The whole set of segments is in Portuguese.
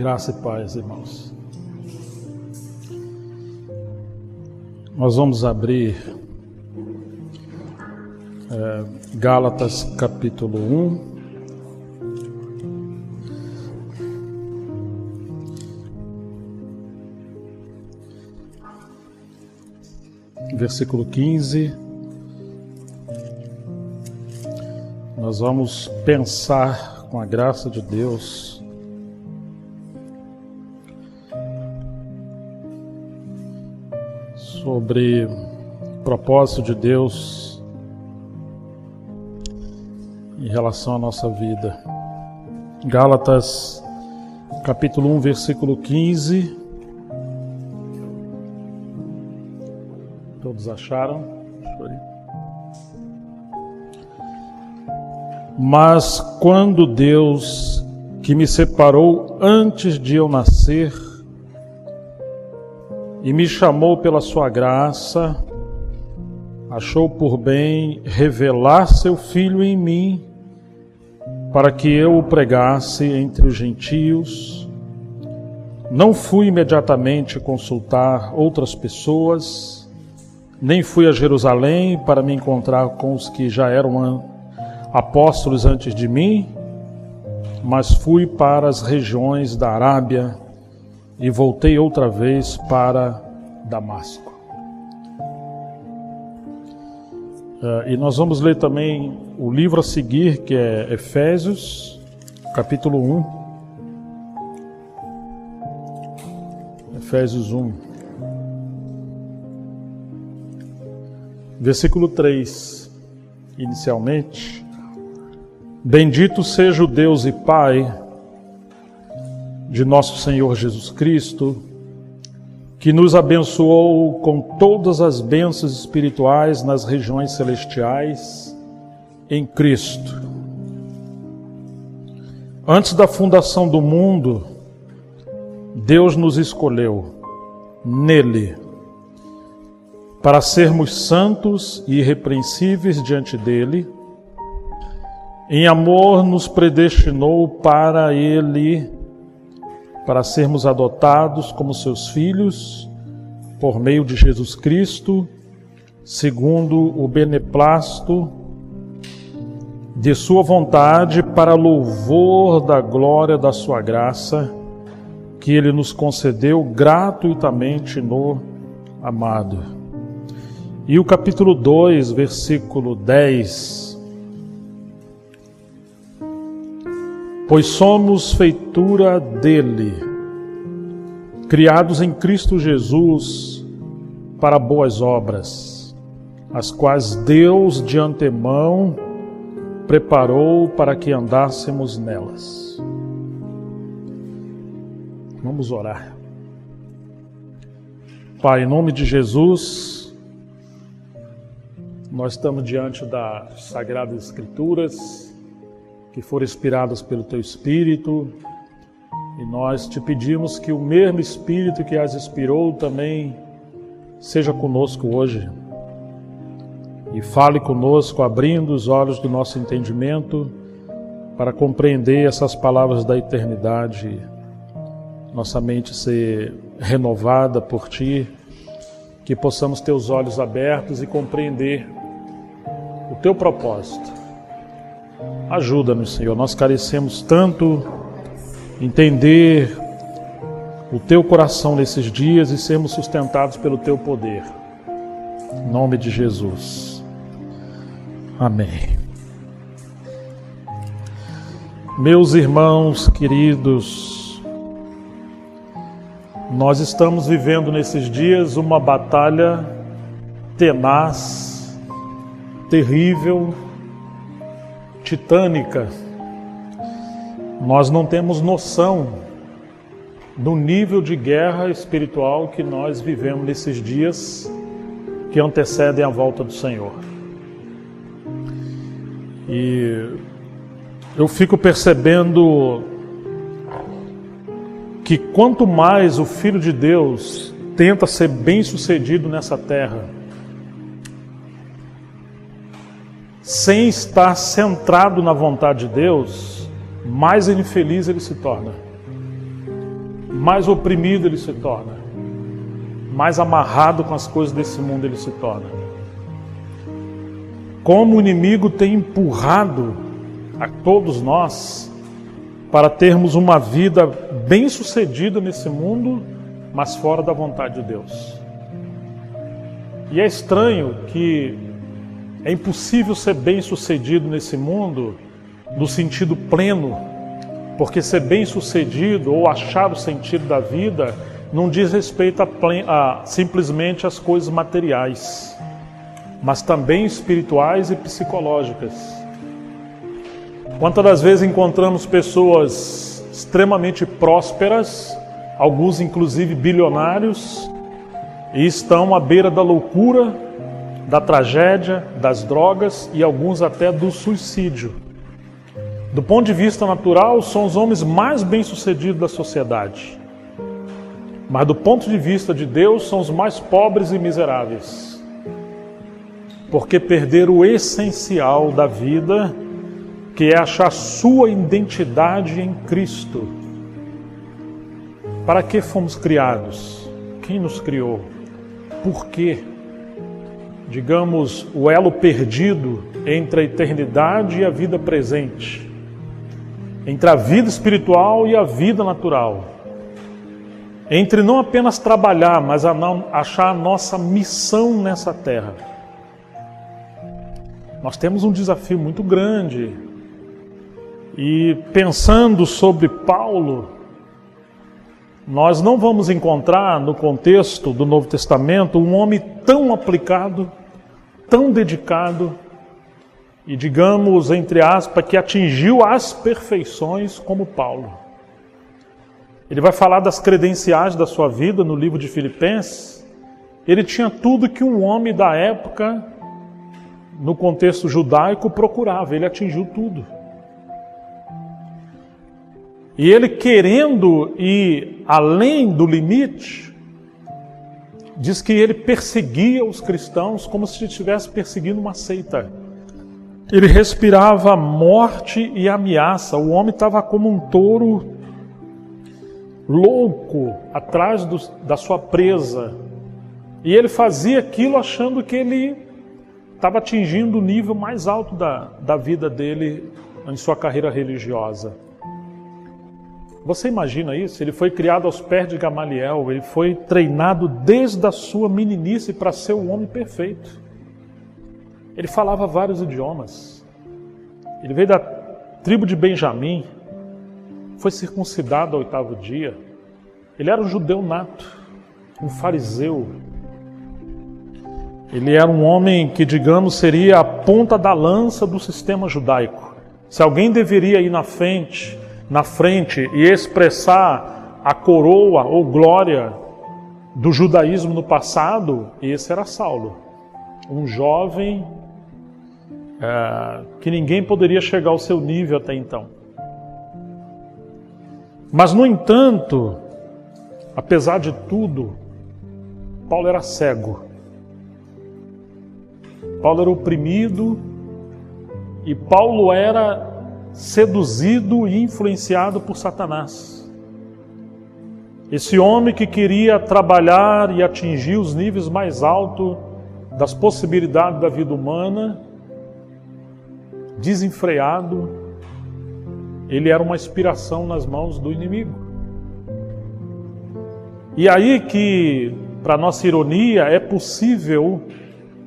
Graça e paz, irmãos. Nós vamos abrir Gálatas capítulo 1. Versículo 15. Nós vamos pensar com a graça de Deus sobre o propósito de Deus em relação à nossa vida. Gálatas capítulo 1, versículo 15. Todos acharam? Mas quando Deus, que me separou antes de eu nascer e me chamou pela sua graça, achou por bem revelar seu Filho em mim, para que eu o pregasse entre os gentios, não fui imediatamente consultar outras pessoas, nem fui a Jerusalém para me encontrar com os que já eram apóstolos antes de mim, mas fui para as regiões da Arábia e voltei outra vez para Damasco. E nós vamos ler também o livro a seguir, que é Efésios, capítulo 1. Efésios 1. Versículo 3, inicialmente. Bendito seja o Deus e Pai de nosso Senhor Jesus Cristo, que nos abençoou com todas as bênçãos espirituais nas regiões celestiais em Cristo. Antes da fundação do mundo, Deus nos escolheu nele, para sermos santos e irrepreensíveis diante dele. Em amor nos predestinou para ele, para sermos adotados como seus filhos, por meio de Jesus Cristo, segundo o beneplácito de sua vontade, para louvor da glória da sua graça, que ele nos concedeu gratuitamente no amado. E o capítulo 2, versículo 10. Pois somos feitura dele, criados em Cristo Jesus para boas obras, as quais Deus de antemão preparou para que andássemos nelas. Vamos orar. Pai, em nome de Jesus, nós estamos diante das Sagradas Escrituras, que foram inspiradas pelo Teu Espírito, e nós te pedimos que o mesmo Espírito que as inspirou também seja conosco hoje, e fale conosco, abrindo os olhos do nosso entendimento, para compreender essas palavras da eternidade, nossa mente ser renovada por Ti, que possamos ter os olhos abertos e compreender o Teu propósito. Ajuda-nos, Senhor, nós carecemos tanto entender o Teu coração nesses dias e sermos sustentados pelo Teu poder. Em nome de Jesus. Amém. Meus irmãos queridos, nós estamos vivendo nesses dias uma batalha tenaz, terrível, titânica. Nós não temos noção do nível de guerra espiritual que nós vivemos nesses dias que antecedem a volta do Senhor. E eu fico percebendo que quanto mais o Filho de Deus tenta ser bem-sucedido nessa terra, sem estar centrado na vontade de Deus, mais infeliz ele se torna. mais oprimido ele se torna, mais amarrado com as coisas desse mundo ele se torna. Como o inimigo tem empurrado a todos nós para termos uma vida bem-sucedida nesse mundo, mas fora da vontade de Deus. E é estranho que é impossível ser bem-sucedido nesse mundo no sentido pleno, porque ser bem-sucedido ou achar o sentido da vida não diz respeito a simplesmente as coisas materiais, mas também espirituais e psicológicas. Quantas das vezes encontramos pessoas extremamente prósperas, alguns inclusive bilionários, e estão à beira da loucura, da tragédia, das drogas e alguns até do suicídio. Do ponto de vista natural, são os homens mais bem-sucedidos da sociedade. Mas do ponto de vista de Deus, são os mais pobres e miseráveis. Porque perderam o essencial da vida, que é achar sua identidade em Cristo. Para que fomos criados? Quem nos criou? Por quê? Digamos, o elo perdido entre a eternidade e a vida presente, entre a vida espiritual e a vida natural, entre não apenas trabalhar, mas achar a nossa missão nessa terra. Nós temos um desafio muito grande. E pensando sobre Paulo, nós não vamos encontrar no contexto do Novo Testamento um homem tão aplicado, tão dedicado e, digamos, entre aspas, que atingiu as perfeições como Paulo. Ele vai falar das credenciais da sua vida no livro de Filipenses. Ele tinha tudo que um homem da época, no contexto judaico, procurava. Ele atingiu tudo. E ele, querendo ir além do limite, diz que ele perseguia os cristãos como se estivesse perseguindo uma seita. Ele respirava morte e ameaça. O homem estava como um touro louco atrás da sua presa. E ele fazia aquilo achando que ele estava atingindo o nível mais alto da vida dele em sua carreira religiosa. Você imagina isso? Ele foi criado aos pés de Gamaliel, ele foi treinado desde a sua meninice para ser o homem perfeito. Ele falava vários idiomas. Ele veio da tribo de Benjamim, foi circuncidado ao 8º dia. Ele era um judeu nato, um fariseu. Ele era um homem que, digamos, seria a ponta da lança do sistema judaico. Se alguém deveria ir na frente e expressar a coroa ou glória do judaísmo no passado, esse era Saulo. Um jovem que ninguém poderia chegar ao seu nível até então. Mas, no entanto, apesar de tudo, Paulo era cego. Paulo era oprimido e Paulo era seduzido e influenciado por Satanás. Esse homem que queria trabalhar e atingir os níveis mais altos das possibilidades da vida humana, desenfreado, ele era uma inspiração nas mãos do inimigo. E aí que, para nossa ironia, é possível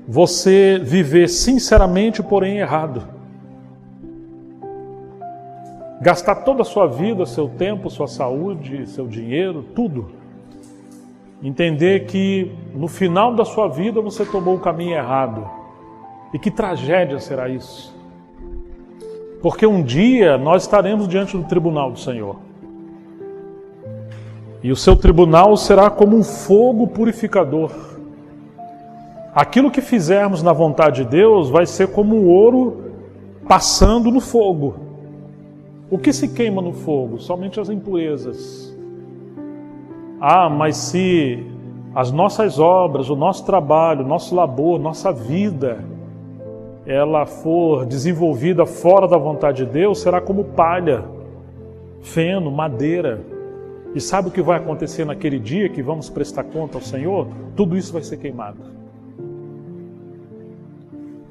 você viver sinceramente, porém errado. Gastar toda a sua vida, seu tempo, sua saúde, seu dinheiro, tudo. Entender que no final da sua vida você tomou o caminho errado. E que tragédia será isso? Porque um dia nós estaremos diante do tribunal do Senhor. E o seu tribunal será como um fogo purificador. Aquilo que fizermos na vontade de Deus vai ser como um ouro passando no fogo. O que se queima no fogo? Somente as impurezas. Mas se as nossas obras, o nosso trabalho, o nosso labor, nossa vida, ela for desenvolvida fora da vontade de Deus, será como palha, feno, madeira. E sabe o que vai acontecer naquele dia que vamos prestar conta ao Senhor? Tudo isso vai ser queimado.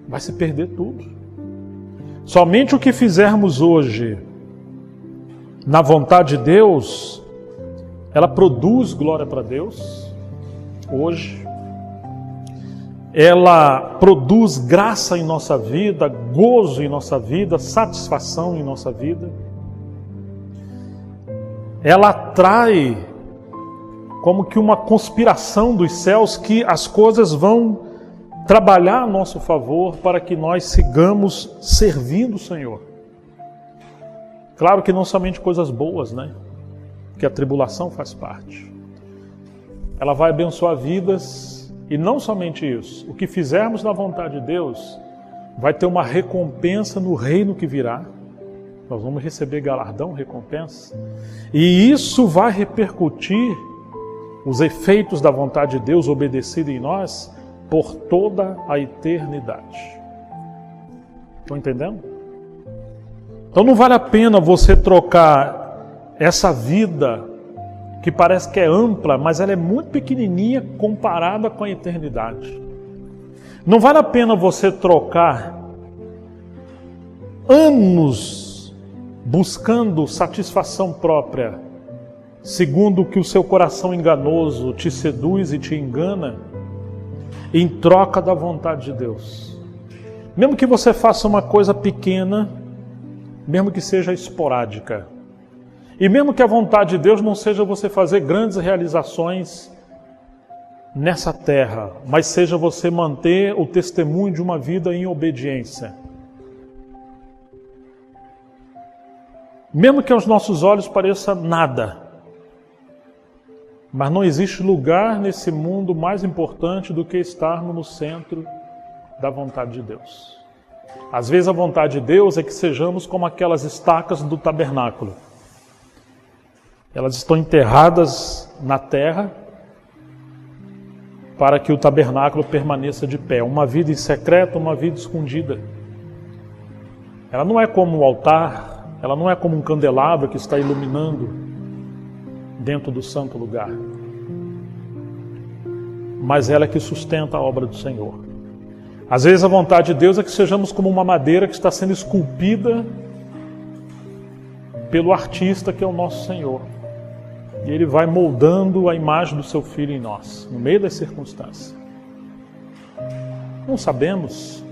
Vai se perder tudo. Somente o que fizermos hoje na vontade de Deus, ela produz glória para Deus hoje. Ela produz graça em nossa vida, gozo em nossa vida, satisfação em nossa vida. Ela atrai como que uma conspiração dos céus que as coisas vão trabalhar a nosso favor para que nós sigamos servindo o Senhor. Claro que não somente coisas boas, né? Que a tribulação faz parte. Ela vai abençoar vidas e não somente isso. O que fizermos na vontade de Deus vai ter uma recompensa no reino que virá. Nós vamos receber galardão, recompensa. E isso vai repercutir os efeitos da vontade de Deus obedecida em nós por toda a eternidade. Estão entendendo? Então não vale a pena você trocar essa vida que parece que é ampla, mas ela é muito pequenininha comparada com a eternidade. Não vale a pena você trocar anos buscando satisfação própria, segundo o que o seu coração enganoso te seduz e te engana, em troca da vontade de Deus. Mesmo que você faça uma coisa pequena, mesmo que seja esporádica, e mesmo que a vontade de Deus não seja você fazer grandes realizações nessa terra, mas seja você manter o testemunho de uma vida em obediência. Mesmo que aos nossos olhos pareça nada, mas não existe lugar nesse mundo mais importante do que estarmos no centro da vontade de Deus. Às vezes a vontade de Deus é que sejamos como aquelas estacas do tabernáculo. Elas estão enterradas na terra para que o tabernáculo permaneça de pé. Uma vida em secreto, uma vida escondida. Ela não é como um altar, ela não é como um candelabro que está iluminando dentro do santo lugar. Mas ela é que sustenta a obra do Senhor. Às vezes a vontade de Deus é que sejamos como uma madeira que está sendo esculpida pelo artista que é o nosso Senhor. E Ele vai moldando a imagem do Seu Filho em nós, no meio das circunstâncias. Não sabemos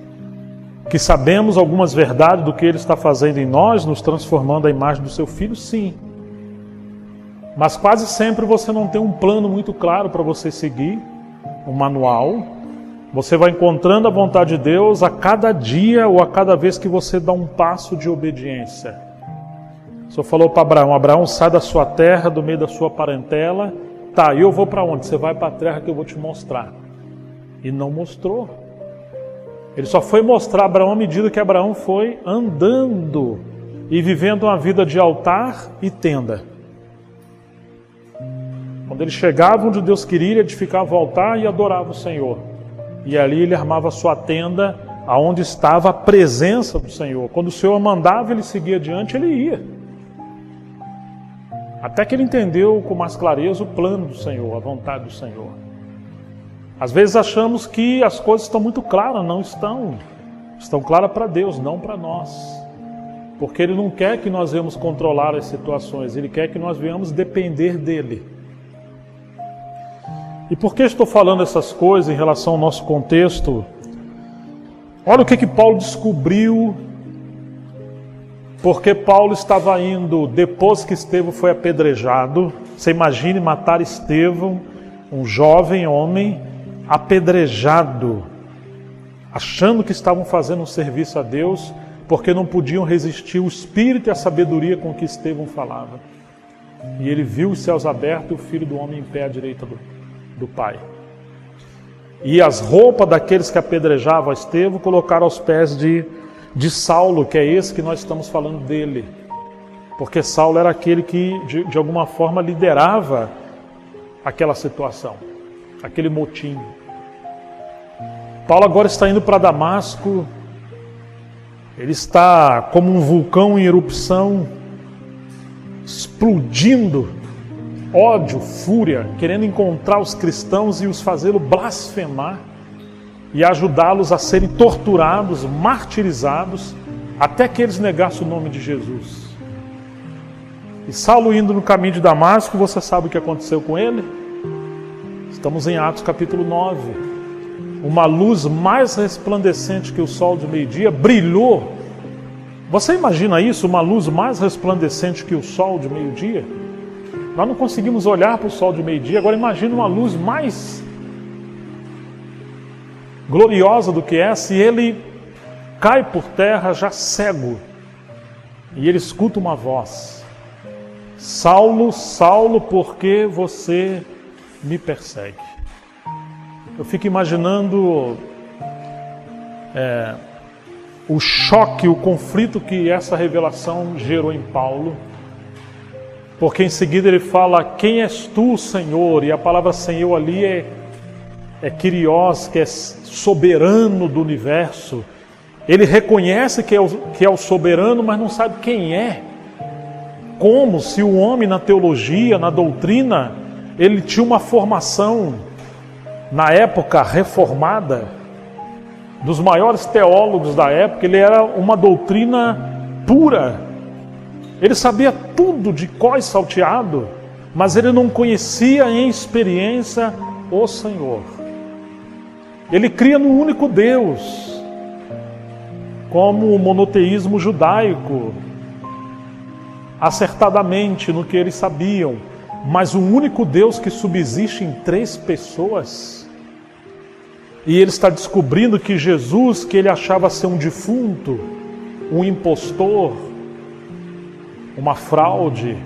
que sabemos algumas verdades do que Ele está fazendo em nós, nos transformando a imagem do Seu Filho, sim. Mas quase sempre você não tem um plano muito claro para você seguir, um manual. Você vai encontrando a vontade de Deus a cada dia ou a cada vez que você dá um passo de obediência. O Senhor falou para Abraão: Abraão, sai da sua terra, do meio da sua parentela. Tá, e eu vou para onde? Você vai para a terra que eu vou te mostrar. E não mostrou. Ele só foi mostrar a Abraão à medida que Abraão foi andando e vivendo uma vida de altar e tenda. Quando ele chegava onde Deus queria, ele edificava o altar e adorava o Senhor. E ali ele armava a sua tenda, aonde estava a presença do Senhor. Quando o Senhor mandava ele seguir adiante, ele ia. Até que ele entendeu com mais clareza o plano do Senhor, a vontade do Senhor. Às vezes achamos que as coisas estão muito claras, não estão. Estão claras para Deus, não para nós. Porque Ele não quer que nós venhamos controlar as situações, Ele quer que nós venhamos depender dEle. E por que estou falando essas coisas em relação ao nosso contexto? Olha o que Paulo descobriu, porque Paulo estava indo, depois que Estevão foi apedrejado. Você imagine matar Estevão, um jovem homem, apedrejado, achando que estavam fazendo um serviço a Deus, porque não podiam resistir o espírito e a sabedoria com que Estevão falava. E ele viu os céus abertos e o Filho do Homem em pé à direita do Pai. E as roupas daqueles que apedrejavam Estevão colocaram aos pés de Saulo, que é esse que nós estamos falando dele. Porque Saulo era aquele que, de alguma forma, liderava aquela situação, aquele motim. Paulo agora está indo para Damasco, ele está como um vulcão em erupção, explodindo ódio, fúria, querendo encontrar os cristãos e os fazê-lo blasfemar e ajudá-los a serem torturados, martirizados, até que eles negassem o nome de Jesus. E Saulo indo no caminho de Damasco, você sabe o que aconteceu com ele? Estamos em Atos capítulo 9. Uma luz mais resplandecente que o sol de meio-dia brilhou. Você imagina isso? Uma luz mais resplandecente que o sol de meio-dia? Nós não conseguimos olhar para o sol de meio-dia. Agora imagine uma luz mais gloriosa do que essa, e ele cai por terra já cego. E ele escuta uma voz: Saulo, Saulo, por que você me persegue? Eu fico imaginando o choque, o conflito que essa revelação gerou em Paulo, porque em seguida ele fala: quem és tu, Senhor? E a palavra Senhor ali é Kyrios, que é soberano do universo. Ele reconhece que é o soberano, mas não sabe quem é. Como se o homem na teologia, na doutrina, ele tinha uma formação, na época reformada, dos maiores teólogos da época. Ele era uma doutrina pura. Ele sabia tudo de cor e salteado, mas ele não conhecia em experiência o Senhor. Ele cria no único Deus, como o monoteísmo judaico, acertadamente no que eles sabiam, mas o único Deus que subsiste em 3 pessoas. E ele está descobrindo que Jesus, que ele achava ser um defunto, um impostor, uma fraude,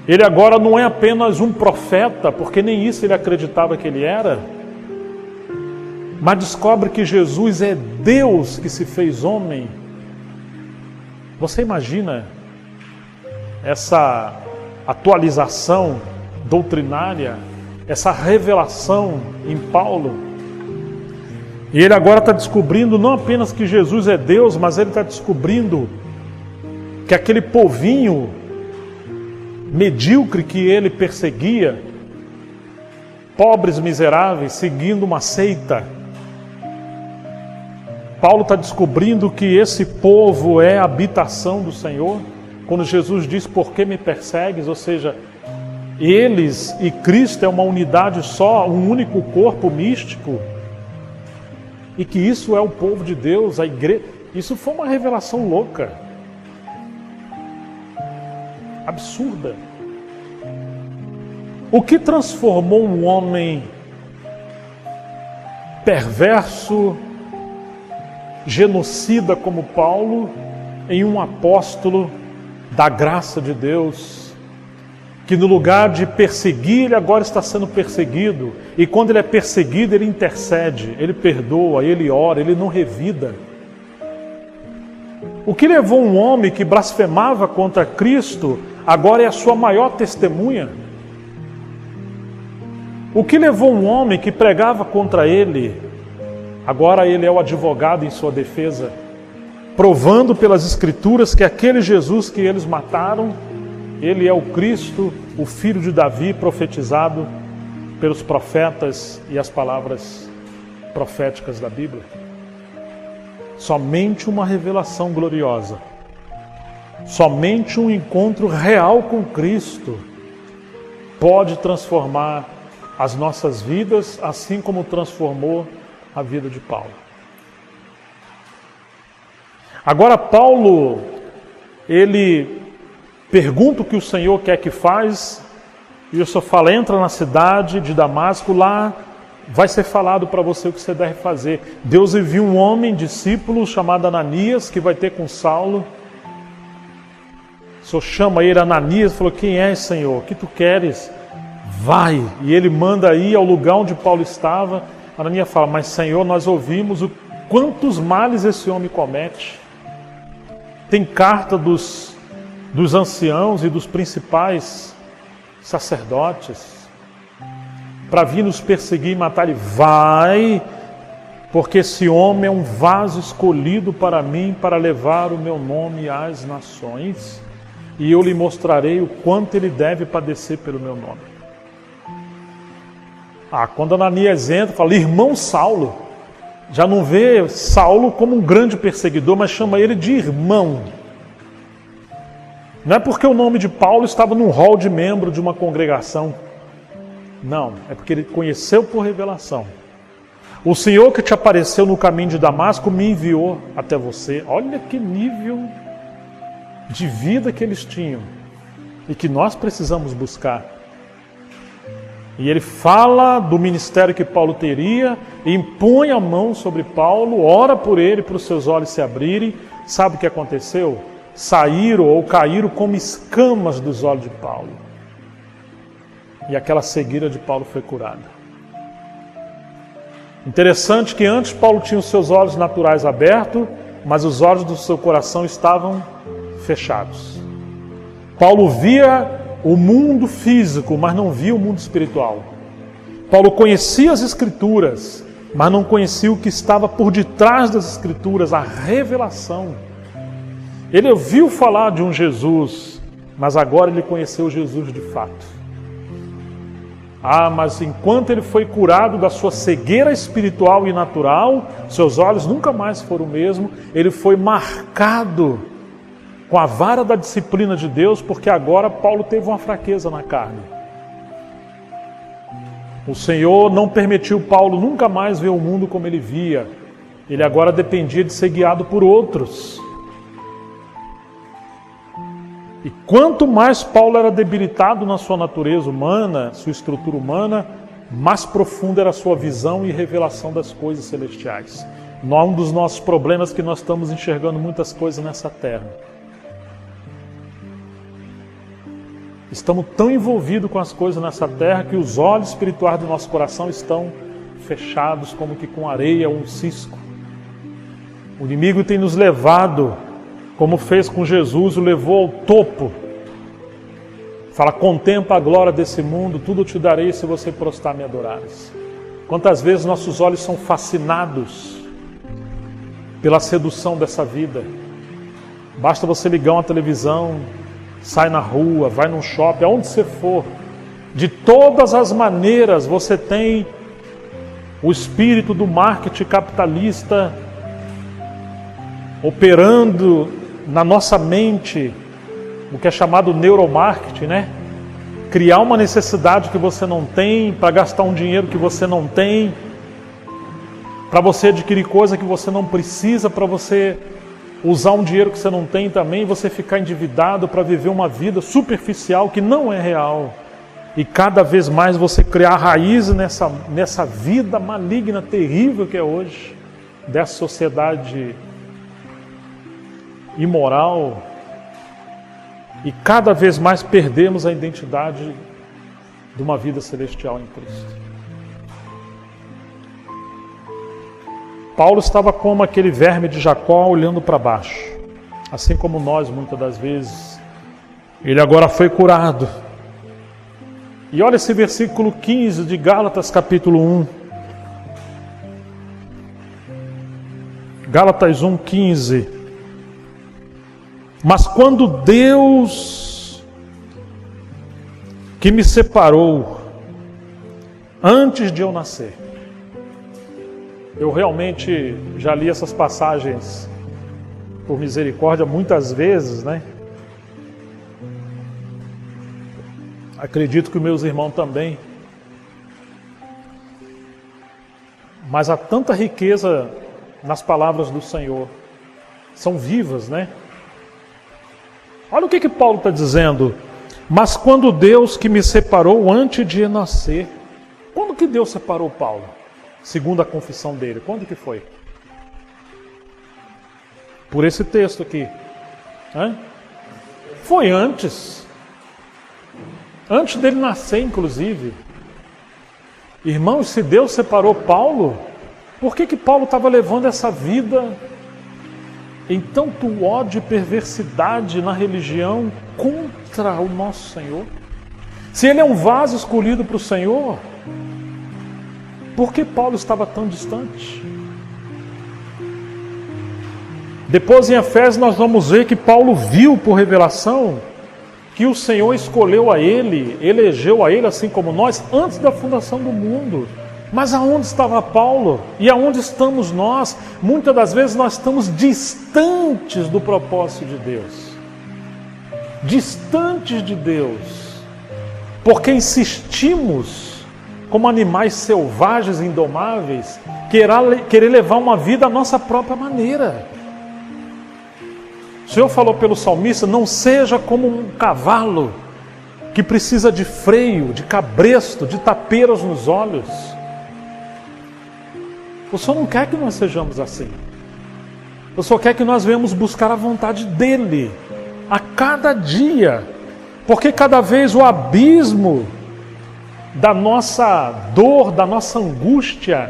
ele agora não é apenas um profeta, porque nem isso ele acreditava que ele era, mas descobre que Jesus é Deus que se fez homem. Você imagina essa atualização doutrinária, essa revelação em Paulo? E ele agora está descobrindo não apenas que Jesus é Deus, mas ele está descobrindo que aquele povinho medíocre que ele perseguia, pobres miseráveis, seguindo uma seita, Paulo está descobrindo que esse povo é a habitação do Senhor. Quando Jesus diz: por que me persegues? Ou seja, eles e Cristo é uma unidade só, um único corpo místico, e que isso é o povo de Deus, a igreja. Isso foi uma revelação louca, absurda. O que transformou um homem perverso, genocida como Paulo, em um apóstolo da graça de Deus, que no lugar de perseguir, ele agora está sendo perseguido, e quando ele é perseguido, ele intercede, ele perdoa, ele ora, ele não revida. O que levou um homem que blasfemava contra Cristo, agora é a sua maior testemunha? O que levou um homem que pregava contra ele, agora ele é o advogado em sua defesa, provando pelas Escrituras que aquele Jesus que eles mataram, ele é o Cristo, o filho de Davi, profetizado pelos profetas e as palavras proféticas da Bíblia. Somente uma revelação gloriosa, somente um encontro real com Cristo pode transformar as nossas vidas, assim como transformou a vida de Paulo. Agora Paulo, ele pergunta o que o Senhor quer que faz, e o Senhor fala: entra na cidade de Damasco, lá vai ser falado para você o que você deve fazer. Deus enviou um homem, discípulo, chamado Ananias, que vai ter com Saulo. O Senhor chama ele, Ananias, e falou: quem és, Senhor? O que tu queres? Vai! E ele manda ir ao lugar onde Paulo estava. Ananias fala: mas Senhor, nós ouvimos o quantos males esse homem comete. Tem carta dos anciãos e dos principais sacerdotes para vir nos perseguir e matar. Ele vai, porque esse homem é um vaso escolhido para mim, para levar o meu nome às nações. e eu lhe mostrarei o quanto ele deve padecer pelo meu nome. Quando Ananias entra, fala, irmão Saulo, já não vê Saulo como um grande perseguidor, mas chama ele de irmão. Não é porque o nome de Paulo estava num hall de membro de uma congregação. Não, é porque ele conheceu por revelação. O Senhor que te apareceu no caminho de Damasco me enviou até você. Olha que nível de vida que eles tinham e que nós precisamos buscar. E ele fala do ministério que Paulo teria, impõe a mão sobre Paulo, ora por ele, para os seus olhos se abrirem. Sabe o que aconteceu? Saíram ou caíram como escamas dos olhos de Paulo. E aquela cegueira de Paulo foi curada. Interessante que antes Paulo tinha os seus olhos naturais abertos, mas os olhos do seu coração estavam fechados. Paulo via o mundo físico, mas não via o mundo espiritual. Paulo conhecia as Escrituras, mas não conhecia o que estava por detrás das Escrituras, a revelação. Ele ouviu falar de um Jesus, mas agora ele conheceu Jesus de fato. Mas enquanto ele foi curado da sua cegueira espiritual e natural, seus olhos nunca mais foram o mesmo, ele foi marcado com a vara da disciplina de Deus, porque agora Paulo teve uma fraqueza na carne. O Senhor não permitiu Paulo nunca mais ver o mundo como ele via. Ele agora dependia de ser guiado por outros. E quanto mais Paulo era debilitado na sua natureza humana, sua estrutura humana, mais profunda era a sua visão e revelação das coisas celestiais. Um dos nossos problemas é que nós estamos enxergando muitas coisas nessa terra. Estamos tão envolvidos com as coisas nessa terra que os olhos espirituais do nosso coração estão fechados como que com areia ou um cisco. O inimigo tem nos levado, como fez com Jesus, o levou ao topo. Fala, contempla a glória desse mundo, tudo eu te darei se você prostrar me adorares. Quantas vezes nossos olhos são fascinados pela sedução dessa vida. Basta você ligar uma televisão, sai na rua, vai num shopping, aonde você for. De todas as maneiras você tem o espírito do marketing capitalista operando na nossa mente, o que é chamado neuromarketing, né? Criar uma necessidade que você não tem, para gastar um dinheiro que você não tem, para você adquirir coisa que você não precisa, para você usar um dinheiro que você não tem também, você ficar endividado para viver uma vida superficial que não é real. E cada vez mais você criar raízes nessa vida maligna, terrível que é hoje, dessa sociedade imoral, e cada vez mais perdemos a identidade de uma vida celestial em Cristo. Paulo estava como aquele verme de Jacó olhando para baixo, assim como nós muitas das vezes. Ele agora foi curado. E olha esse versículo 15 de Gálatas capítulo 1. Gálatas 1:15. Mas quando Deus, que me separou antes de eu nascer, eu realmente já li essas passagens por misericórdia muitas vezes, né? Acredito que meus irmãos também. Mas há tanta riqueza nas palavras do Senhor. São vivas, né? Olha o que Paulo está dizendo. Mas quando Deus que me separou antes de nascer. Quando que Deus separou Paulo? Segundo a confissão dele. Quando que foi? Por esse texto aqui. Foi antes. Antes dele nascer, inclusive. Irmãos, se Deus separou Paulo, por que Paulo estava levando essa vida em tanto ódio e perversidade na religião contra o nosso Senhor? Se ele é um vaso escolhido para o Senhor, por que Paulo estava tão distante? Depois em Efésios nós vamos ver que Paulo viu por revelação que o Senhor escolheu a ele, elegeu a ele, assim como nós, antes da fundação do mundo. Mas aonde estava Paulo? E aonde estamos nós? Muitas das vezes nós estamos distantes do propósito de Deus. Distantes de Deus. Porque insistimos, como animais selvagens e indomáveis, querer levar uma vida à nossa própria maneira. O Senhor falou pelo salmista: não seja como um cavalo que precisa de freio, de cabresto, de tapeiras nos olhos. O Senhor não quer que nós sejamos assim. O Senhor quer que nós venhamos buscar a vontade dEle a cada dia, porque cada vez o abismo da nossa dor, da nossa angústia,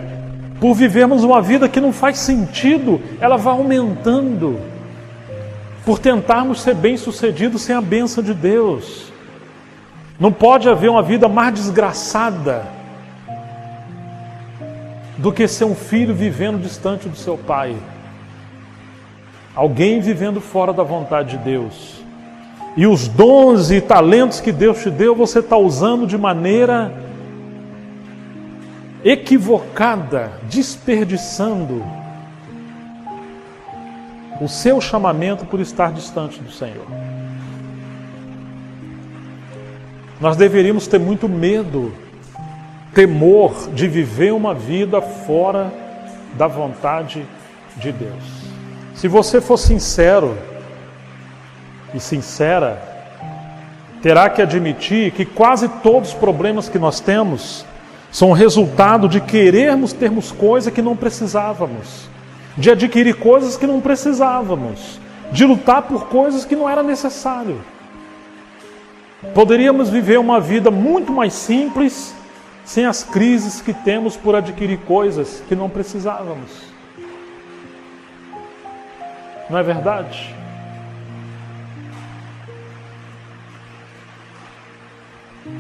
por vivermos uma vida que não faz sentido, ela vai aumentando, por tentarmos ser bem-sucedidos sem a bênção de Deus. Não pode haver uma vida mais desgraçada do que ser um filho vivendo distante do seu pai. Alguém vivendo fora da vontade de Deus. E os dons e talentos que Deus te deu, você está usando de maneira equivocada, desperdiçando o seu chamamento por estar distante do Senhor. Nós deveríamos ter muito medo, temor de viver uma vida fora da vontade de Deus. Se você for sincero e sincera, terá que admitir que quase todos os problemas que nós temos são resultado de querermos termos coisas que não precisávamos, de adquirir coisas que não precisávamos, de lutar por coisas que não era necessário. Poderíamos viver uma vida muito mais simples sem as crises que temos por adquirir coisas que não precisávamos. Não é verdade?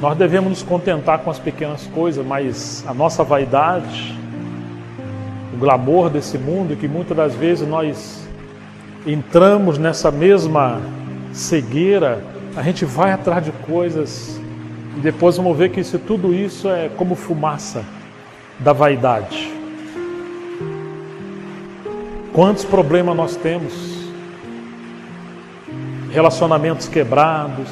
Nós devemos nos contentar com as pequenas coisas, mas a nossa vaidade, o glamour desse mundo, que muitas das vezes nós entramos nessa mesma cegueira, a gente vai atrás de coisas e depois vamos ver que tudo isso é como fumaça da vaidade. Quantos problemas nós temos? Relacionamentos quebrados,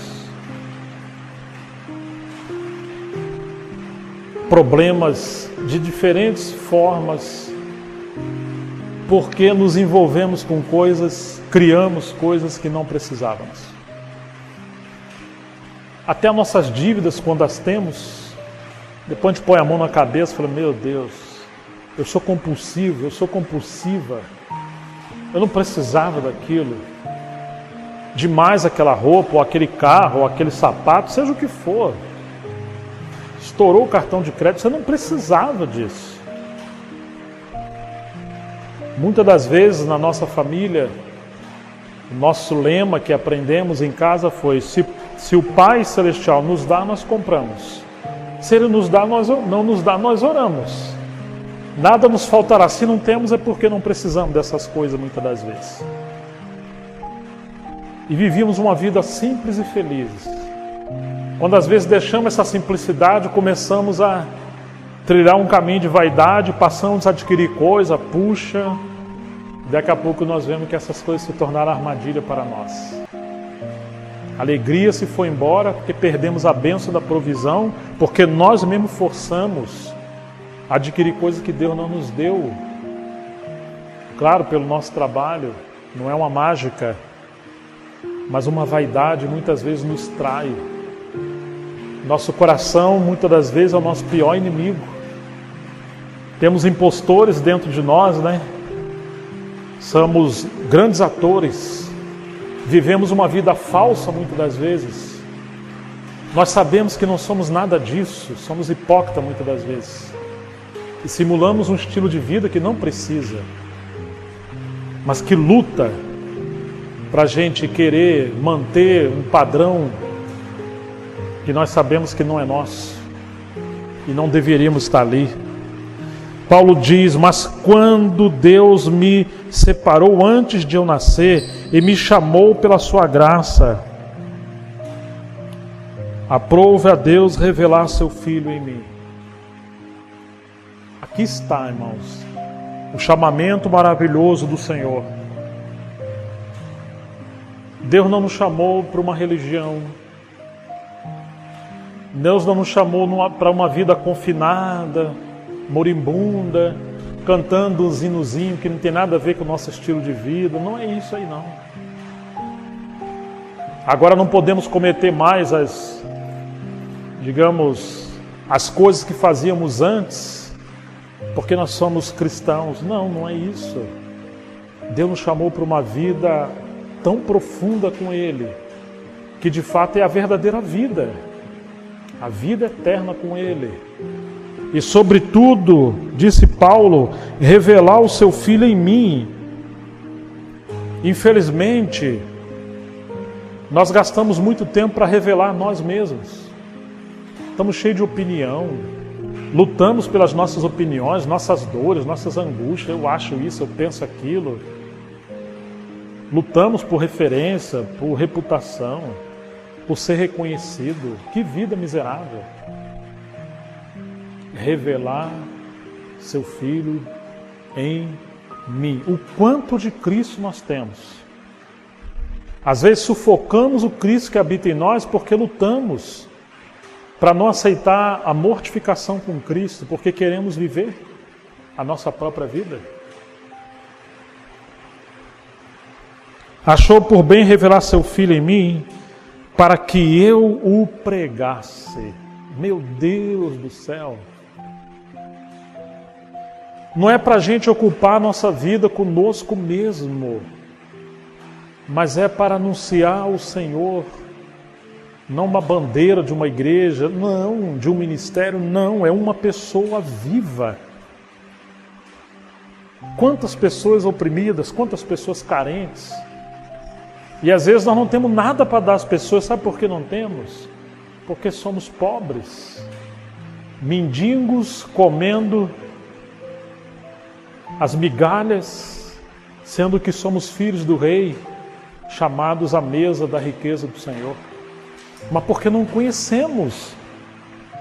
problemas de diferentes formas, porque nos envolvemos com coisas, criamos coisas que não precisávamos. Até as nossas dívidas, quando as temos, depois a gente põe a mão na cabeça e fala: meu Deus, eu sou compulsivo, eu sou compulsiva, eu não precisava daquilo, demais aquela roupa, ou aquele carro, ou aquele sapato, seja o que for. Estourou o cartão de crédito, você não precisava disso. Muitas das vezes na nossa família, o nosso lema que aprendemos em casa foi: se o Pai Celestial nos dá, nós compramos. Se Ele nos dá, não nos dá, nós oramos. Nada nos faltará. Se não temos, é porque não precisamos dessas coisas muitas das vezes. E vivíamos uma vida simples e feliz. Quando às vezes deixamos essa simplicidade, começamos a trilhar um caminho de vaidade, passamos a adquirir coisa, puxa, daqui a pouco nós vemos que essas coisas se tornaram armadilha para nós. A alegria se foi embora porque perdemos a bênção da provisão, porque nós mesmos forçamos a adquirir coisas que Deus não nos deu. Claro, pelo nosso trabalho, não é uma mágica, mas uma vaidade muitas vezes nos trai. Nosso coração, muitas das vezes, é o nosso pior inimigo. Temos impostores dentro de nós, né? Somos grandes atores. Vivemos uma vida falsa, muitas das vezes. Nós sabemos que não somos nada disso. Somos hipócritas, muitas das vezes. E simulamos um estilo de vida que não precisa, mas que luta para a gente querer manter um padrão que nós sabemos que não é nosso e não deveríamos estar ali. Paulo diz: mas quando Deus me separou antes de eu nascer e me chamou pela sua graça, Aprove a Deus revelar seu Filho em mim. Aqui está, irmãos, o chamamento maravilhoso do Senhor. Deus não nos chamou para uma religião. Deus não nos chamou para uma vida confinada, moribunda, cantando uns hinozinhos que não tem nada a ver com o nosso estilo de vida. Não é isso aí, não. Agora não podemos cometer mais as coisas que fazíamos antes, porque nós somos cristãos. Não, não é isso. Deus nos chamou para uma vida tão profunda com Ele, que de fato é a verdadeira vida, a vida eterna com Ele. E sobretudo, disse Paulo, revelar o seu Filho em mim. Infelizmente, nós gastamos muito tempo para revelar nós mesmos. Estamos cheios de opinião, lutamos pelas nossas opiniões, nossas dores, nossas angústias. Eu acho isso, eu penso aquilo. Lutamos por referência, por reputação, por ser reconhecido. Que vida miserável! Revelar seu Filho em mim. O quanto de Cristo nós temos. Às vezes sufocamos o Cristo que habita em nós porque lutamos para não aceitar a mortificação com Cristo, porque queremos viver a nossa própria vida. Achou por bem revelar seu Filho em mim, para que eu o pregasse. Meu Deus do céu! Não é para a gente ocupar a nossa vida conosco mesmo, mas é para anunciar o Senhor. Não uma bandeira de uma igreja, não, de um ministério, não, é uma pessoa viva. Quantas pessoas oprimidas, quantas pessoas carentes. E às vezes nós não temos nada para dar às pessoas, sabe por que não temos? Porque somos pobres, mendigos comendo as migalhas, sendo que somos filhos do Rei, chamados à mesa da riqueza do Senhor. Mas porque não conhecemos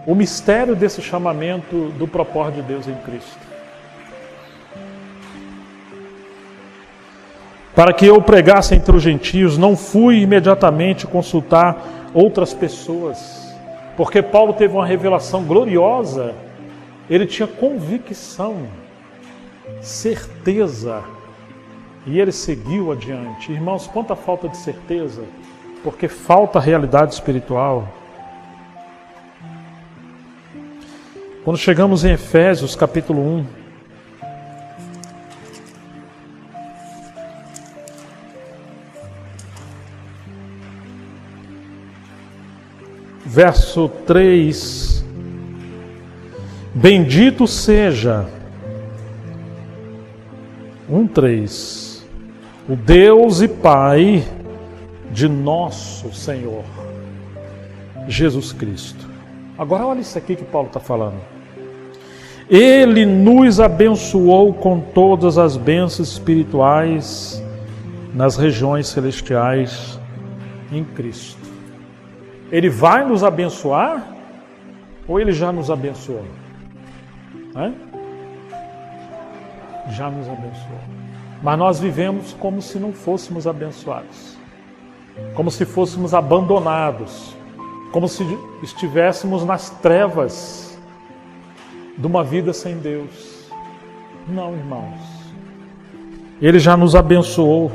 o mistério desse chamamento do propósito de Deus em Cristo. Para que eu pregasse entre os gentios, não fui imediatamente consultar outras pessoas, porque Paulo teve uma revelação gloriosa, ele tinha convicção, certeza, e ele seguiu adiante. Irmãos, quanta falta de certeza, porque falta realidade espiritual. Quando chegamos em Efésios capítulo 1, verso 3, bendito seja, 1:3, o Deus e Pai de nosso Senhor Jesus Cristo. Agora olha isso aqui que Paulo está falando. Ele nos abençoou com todas as bênçãos espirituais nas regiões celestiais em Cristo. Ele vai nos abençoar ou ele já nos abençoou? Já nos abençoou. Mas nós vivemos como se não fôssemos abençoados. Como se fôssemos abandonados. Como se estivéssemos nas trevas de uma vida sem Deus. Não, irmãos. Ele já nos abençoou.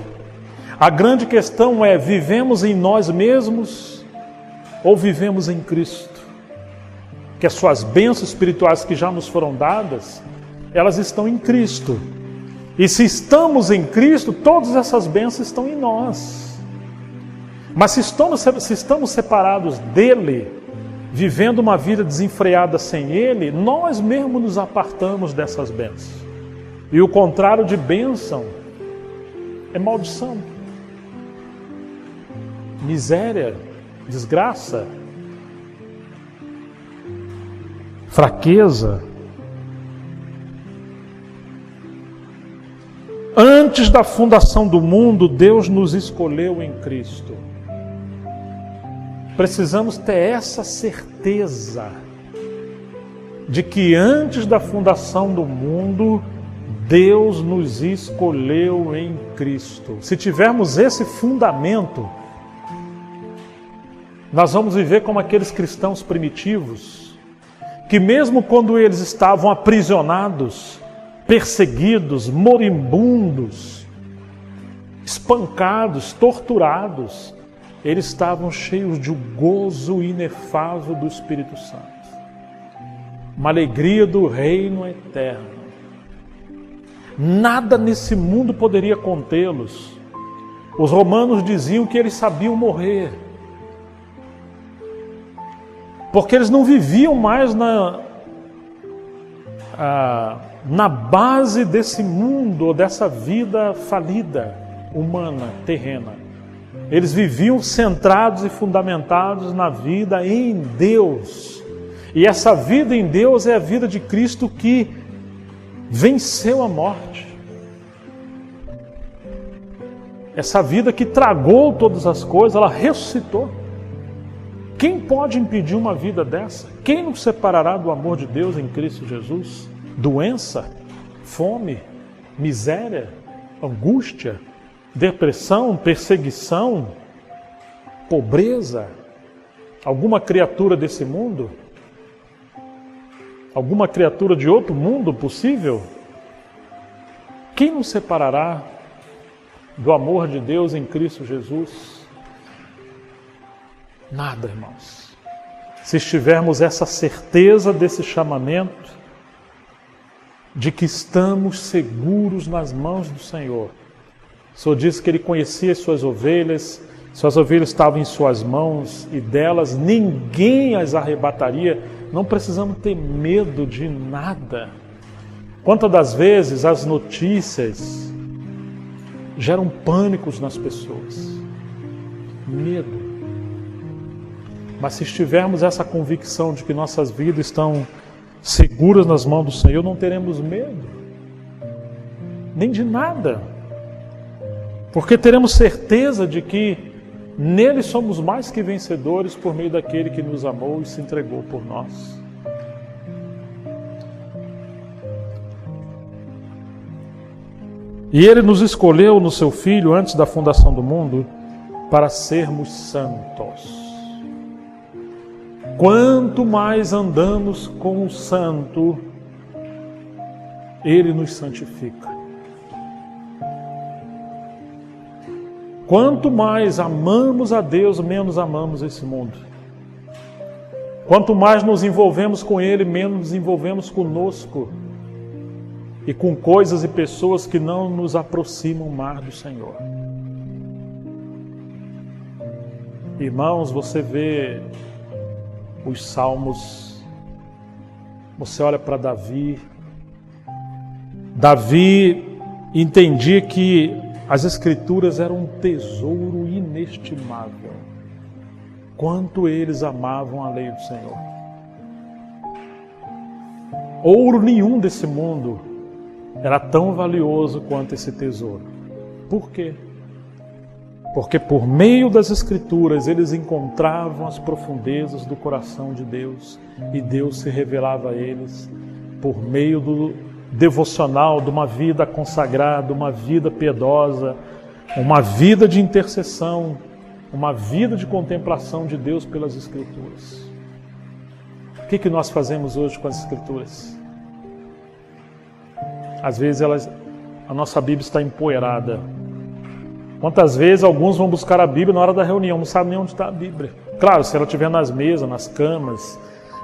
A grande questão é, vivemos em nós mesmos ou vivemos em Cristo? Que as suas bênçãos espirituais que já nos foram dadas, elas estão em Cristo. E se estamos em Cristo, todas essas bênçãos estão em nós. Mas se estamos separados dele, vivendo uma vida desenfreada sem ele, nós mesmos nos apartamos dessas bênçãos. E o contrário de bênção é maldição, miséria, desgraça, fraqueza. Antes da fundação do mundo, Deus nos escolheu em Cristo. precisamos ter essa certeza de que antes da fundação do mundo, Deus nos escolheu em Cristo. Se tivermos esse fundamento, nós vamos viver como aqueles cristãos primitivos, que mesmo quando eles estavam aprisionados, perseguidos, moribundos, espancados, torturados, eles estavam cheios de um gozo inefável do Espírito Santo. Uma alegria do reino eterno. Nada nesse mundo poderia contê-los. Os romanos diziam que eles sabiam morrer, porque eles não viviam mais na base desse mundo, ou dessa vida falida, humana, terrena. Eles viviam centrados e fundamentados na vida em Deus. E essa vida em Deus é a vida de Cristo que venceu a morte. Essa vida que tragou todas as coisas, ela ressuscitou. Quem pode impedir uma vida dessa? Quem nos separará do amor de Deus em Cristo Jesus? Doença, fome, miséria, angústia, depressão, perseguição, pobreza? Alguma criatura desse mundo? Alguma criatura de outro mundo possível? Quem nos separará do amor de Deus em Cristo Jesus? Nada, irmãos. Se tivermos essa certeza desse chamamento, de que estamos seguros nas mãos do Senhor. O Senhor disse que Ele conhecia as suas ovelhas estavam em suas mãos e delas ninguém as arrebataria. Não precisamos ter medo de nada. Quantas das vezes as notícias geram pânicos nas pessoas? Medo. Mas se tivermos essa convicção de que nossas vidas estão seguras nas mãos do Senhor, não teremos medo. Nem de nada. Porque teremos certeza de que nele somos mais que vencedores por meio daquele que nos amou e se entregou por nós. E Ele nos escolheu no Seu Filho antes da fundação do mundo para sermos santos. Quanto mais andamos com o Santo, Ele nos santifica. Quanto mais amamos a Deus, menos amamos esse mundo. Quanto mais nos envolvemos com Ele, menos nos envolvemos conosco e com coisas e pessoas que não nos aproximam mais do Senhor. Irmãos, você vê os salmos, você olha para Davi. Davi entendia que as Escrituras eram um tesouro inestimável. Quanto eles amavam a lei do Senhor. Ouro nenhum desse mundo era tão valioso quanto esse tesouro. Por quê? Porque por meio das Escrituras eles encontravam as profundezas do coração de Deus e Deus se revelava a eles por meio do devocional, de uma vida consagrada, uma vida piedosa, uma vida de intercessão, uma vida de contemplação de Deus pelas Escrituras. O que nós fazemos hoje com as Escrituras? Às vezes a nossa Bíblia está empoeirada. Quantas vezes alguns vão buscar a Bíblia na hora da reunião, não sabem nem onde está a Bíblia. Claro, se ela estiver nas mesas, nas camas,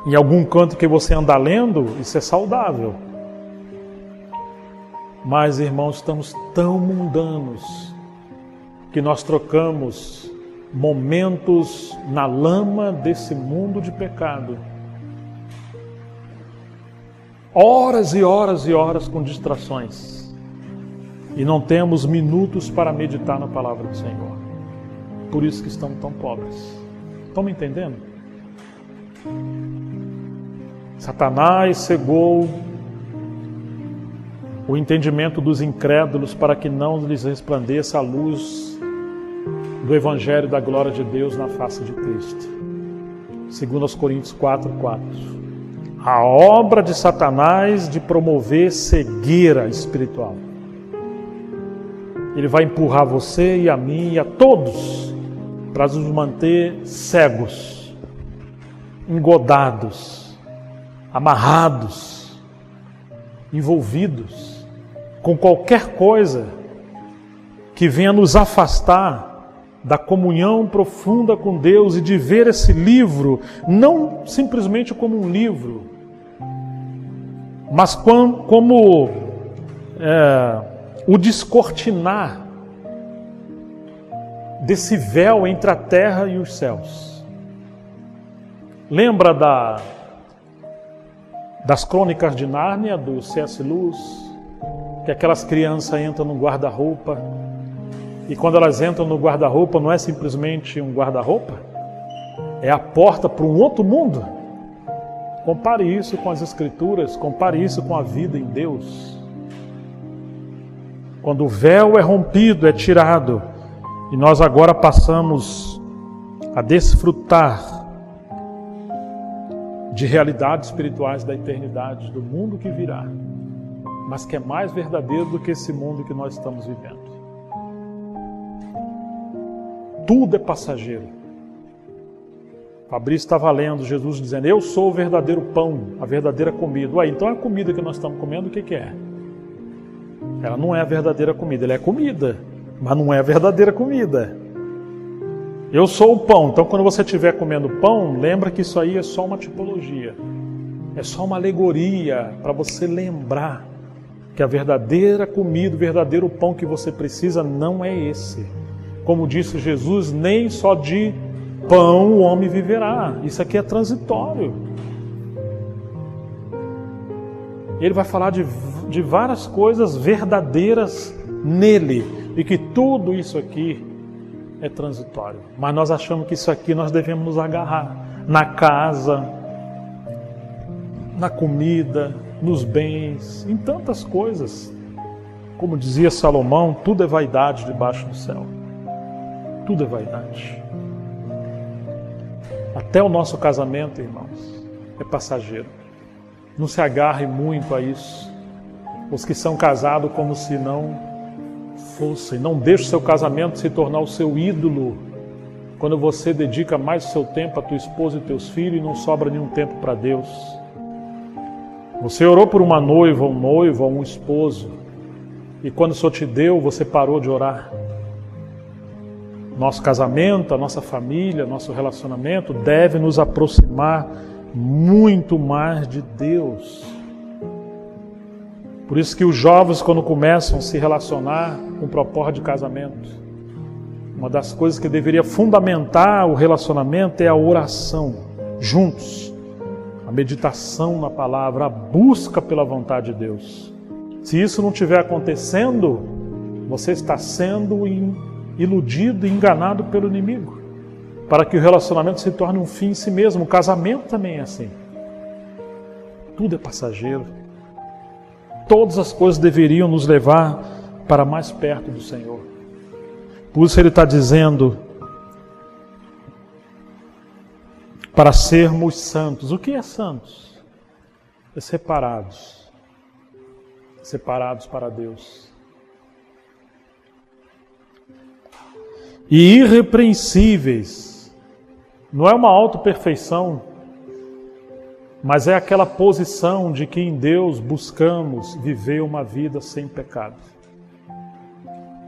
em algum canto que você anda lendo, isso é saudável. Mas, irmãos, estamos tão mundanos que nós trocamos momentos na lama desse mundo de pecado. Horas e horas e horas com distrações. E não temos minutos para meditar na palavra do Senhor. Por isso que estamos tão pobres. Estão me entendendo? Satanás cegou o entendimento dos incrédulos para que não lhes resplandeça a luz do Evangelho da glória de Deus na face de Cristo. 2 Coríntios 4:4. A obra de Satanás de promover cegueira espiritual. Ele vai empurrar você e a mim e a todos para nos manter cegos, engodados, amarrados, envolvidos com qualquer coisa que venha nos afastar da comunhão profunda com Deus e de ver esse livro não simplesmente como um livro, mas como o descortinar desse véu entre a terra e os céus. Lembra das Crônicas de Nárnia, do C.S. Lewis, que aquelas crianças entram no guarda-roupa, e quando elas entram no guarda-roupa não é simplesmente um guarda-roupa, é a porta para um outro mundo. Compare isso com as Escrituras, compare isso com a vida em Deus. Quando o véu é rompido, é tirado, e nós agora passamos a desfrutar de realidades espirituais da eternidade, do mundo que virá, mas que é mais verdadeiro do que esse mundo que nós estamos vivendo. Tudo é passageiro. Fabrício estava lendo Jesus dizendo: eu sou o verdadeiro pão, a verdadeira comida. Ué, então a comida que nós estamos comendo, o que é? Ela não é a verdadeira comida, ela é comida, mas não é a verdadeira comida. Eu sou o pão, então quando você estiver comendo pão, lembra que isso aí é só uma tipologia, é só uma alegoria para você lembrar que a verdadeira comida, o verdadeiro pão que você precisa não é esse. Como disse Jesus, nem só de pão o homem viverá. Isso aqui é transitório. Ele vai falar de várias coisas verdadeiras nele, e que tudo isso aqui é transitório. Mas nós achamos que isso aqui nós devemos nos agarrar na casa, na comida, nos bens, em tantas coisas. Como dizia Salomão, tudo é vaidade debaixo do céu. Tudo é vaidade. Até o nosso casamento, irmãos, é passageiro. Não se agarre muito a isso. Os que são casados como se não fossem. Não deixe o seu casamento se tornar o seu ídolo. Quando você dedica mais o seu tempo a tua esposa e teus filhos e não sobra nenhum tempo para Deus. Você orou por uma noiva, um noivo, um esposo, e quando o Senhor te deu, você parou de orar. Nosso casamento, a nossa família, nosso relacionamento deve nos aproximar muito mais de Deus. Por isso que os jovens, quando começam a se relacionar com propósito de casamento, uma das coisas que deveria fundamentar o relacionamento é a oração, juntos. A meditação na palavra, a busca pela vontade de Deus. Se isso não estiver acontecendo, você está sendo iludido e enganado pelo inimigo, para que o relacionamento se torne um fim em si mesmo. O casamento também é assim. Tudo é passageiro. Todas as coisas deveriam nos levar para mais perto do Senhor. Por isso ele está dizendo para sermos santos. O que é santos? É separados. Separados para Deus. E irrepreensíveis. Não é uma autoperfeição, mas é aquela posição de que em Deus buscamos viver uma vida sem pecado,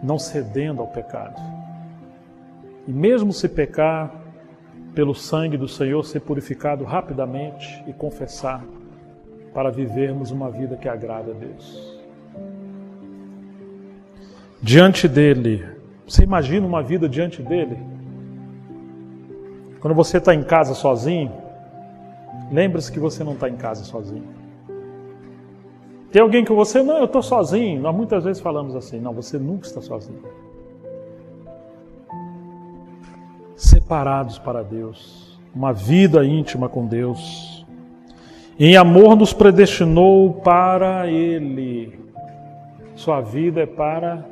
não cedendo ao pecado. E mesmo se pecar, pelo sangue do Senhor ser purificado rapidamente e confessar, para vivermos uma vida que agrada a Deus. Diante dele, você imagina uma vida diante dele? Quando você está em casa sozinho, lembre-se que você não está em casa sozinho. Tem alguém que você, não, eu estou sozinho. Nós muitas vezes falamos assim, não, você nunca está sozinho. Separados para Deus, uma vida íntima com Deus. Em amor nos predestinou para Ele. Sua vida é para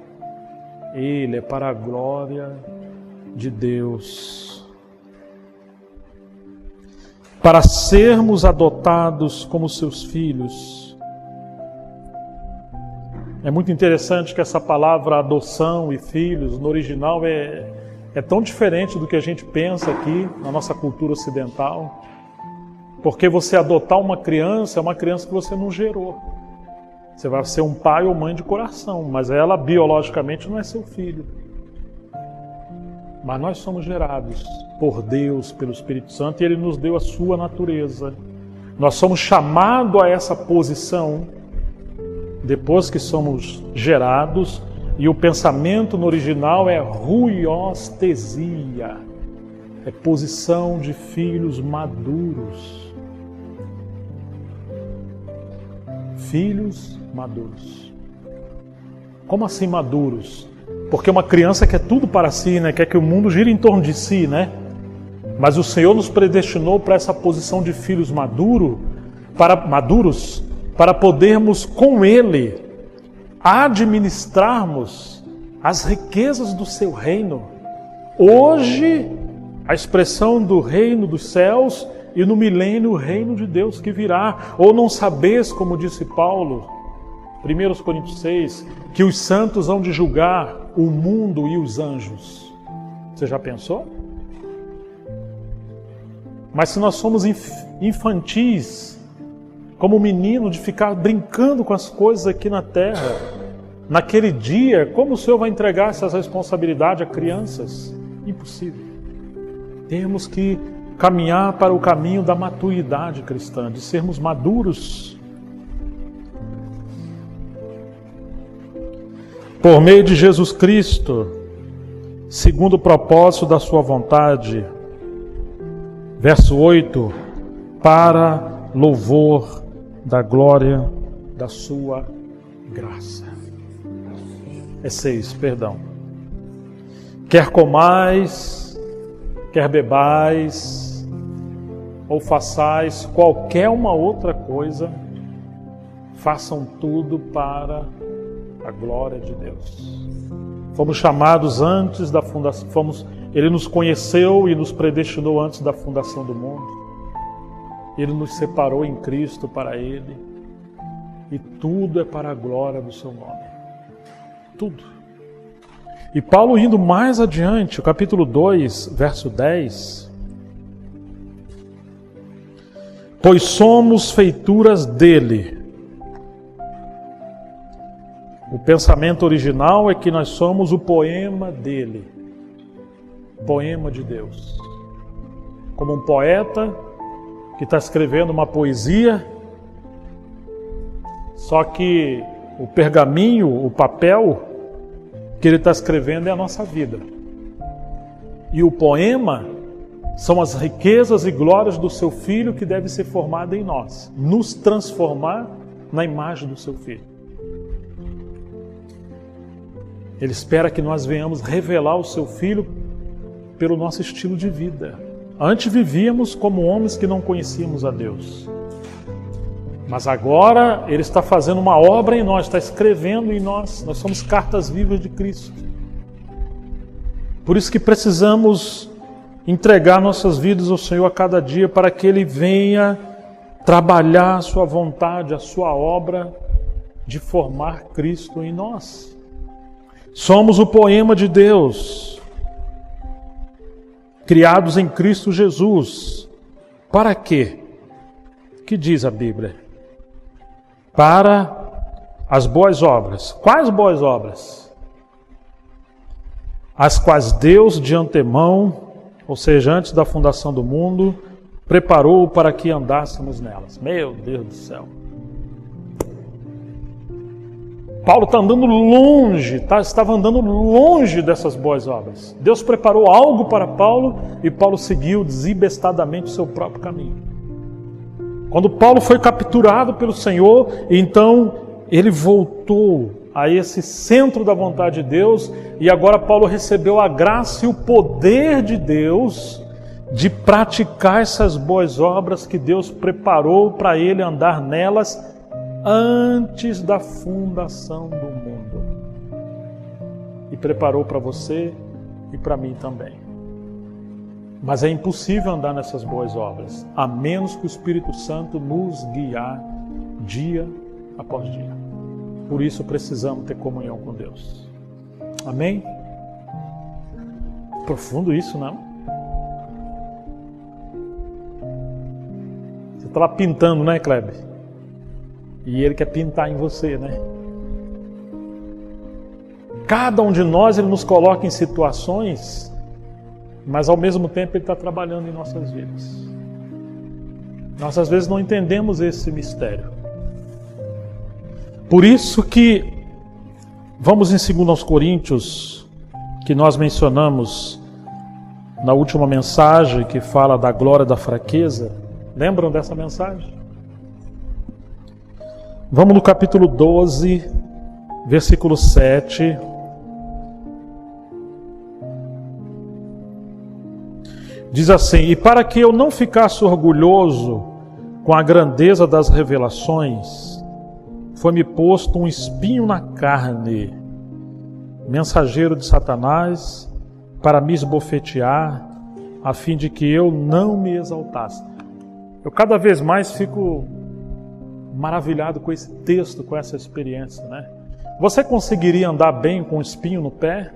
Ele, é para a glória de Deus, para sermos adotados como seus filhos. É muito interessante que essa palavra adoção e filhos, no original, é tão diferente do que a gente pensa aqui na nossa cultura ocidental. Porque você adotar uma criança é uma criança que você não gerou. Você vai ser um pai ou mãe de coração, mas ela biologicamente não é seu filho. Mas nós somos gerados por Deus, pelo Espírito Santo, e Ele nos deu a sua natureza. Nós somos chamados a essa posição depois que somos gerados, e o pensamento no original é ruiostesia, é posição de filhos maduros. Filhos maduros. Como assim maduros? Porque uma criança quer tudo para si, né? Quer que o mundo gire em torno de si, né? Mas o Senhor nos predestinou para essa posição de filhos maduros, para podermos com Ele administrarmos as riquezas do seu reino. Hoje, a expressão do reino dos céus, e no milênio o reino de Deus que virá. Ou não sabeis, como disse Paulo, 1 Coríntios 6, que os santos hão de julgar o mundo e os anjos. Você já pensou? Mas se nós somos infantis, como um menino, de ficar brincando com as coisas aqui na terra, naquele dia, como o Senhor vai entregar essas responsabilidades a crianças? Impossível. Temos que caminhar para o caminho da maturidade cristã, de sermos maduros. Por meio de Jesus Cristo, segundo o propósito da sua vontade. Verso 8, para louvor da glória da sua graça. É 6, perdão. Quer comais, quer bebais, ou façais qualquer uma outra coisa, façam tudo para a glória de Deus. Fomos chamados antes da fundação, Ele nos conheceu e nos predestinou antes da fundação do mundo. Ele nos separou em Cristo para Ele, e tudo é para a glória do seu nome. Tudo. E Paulo, indo mais adiante, o capítulo 2, verso 10, pois somos feituras dele. O pensamento original é que nós somos o poema dele, poema de Deus. Como um poeta que está escrevendo uma poesia, só que o pergaminho, o papel que ele está escrevendo é a nossa vida. E o poema são as riquezas e glórias do seu Filho que deve ser formado em nós, nos transformar na imagem do seu Filho. Ele espera que nós venhamos revelar o seu Filho pelo nosso estilo de vida. Antes vivíamos como homens que não conhecíamos a Deus. Mas agora Ele está fazendo uma obra em nós, está escrevendo em nós. Nós somos cartas vivas de Cristo. Por isso que precisamos entregar nossas vidas ao Senhor a cada dia, para que Ele venha trabalhar a sua vontade, a sua obra de formar Cristo em nós. Somos o poema de Deus, criados em Cristo Jesus. Para quê? O que diz a Bíblia? Para as boas obras. Quais boas obras? As quais Deus de antemão, ou seja, antes da fundação do mundo, preparou para que andássemos nelas. Meu Deus do céu! Paulo está andando longe, estava andando longe dessas boas obras. Deus preparou algo para Paulo e Paulo seguiu desembestadamente o seu próprio caminho. Quando Paulo foi capturado pelo Senhor, então ele voltou a esse centro da vontade de Deus, e agora Paulo recebeu a graça e o poder de Deus de praticar essas boas obras que Deus preparou para ele andar nelas antes da fundação do mundo. E preparou para você e para mim também. Mas é impossível andar nessas boas obras, a menos que o Espírito Santo nos guiar dia após dia. Por isso precisamos ter comunhão com Deus. Amém? Profundo isso, não? Você está lá pintando, né, Kleber? E ele quer pintar em você, né? Cada um de nós, ele nos coloca em situações, mas ao mesmo tempo ele está trabalhando em nossas vidas. Nós às vezes não entendemos esse mistério. Por isso que vamos em 2 Coríntios, que nós mencionamos na última mensagem, que fala da glória da fraqueza. Lembram dessa mensagem? Vamos no capítulo 12, versículo 7. Diz assim: e para que eu não ficasse orgulhoso com a grandeza das revelações, foi-me posto um espinho na carne, mensageiro de Satanás, para me esbofetear, a fim de que eu não me exaltasse. Eu cada vez mais fico maravilhado com esse texto, com essa experiência, né? Você conseguiria andar bem com um espinho no pé?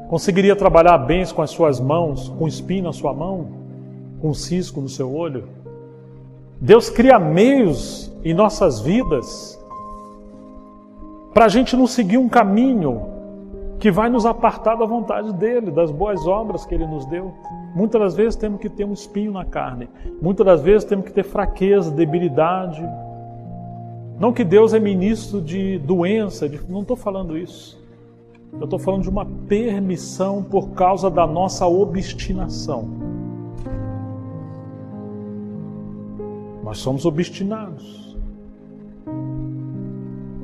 Conseguiria trabalhar bem com as suas mãos, com um espinho na sua mão, com um cisco no seu olho? Deus cria meios em nossas vidas para a gente não seguir um caminho que vai nos apartar da vontade dele, das boas obras que ele nos deu. Muitas das vezes temos que ter um espinho na carne. Muitas das vezes temos que ter fraqueza, debilidade. Não que Deus é ministro de doença, não estou falando isso. Eu estou falando de uma permissão por causa da nossa obstinação. Nós somos obstinados.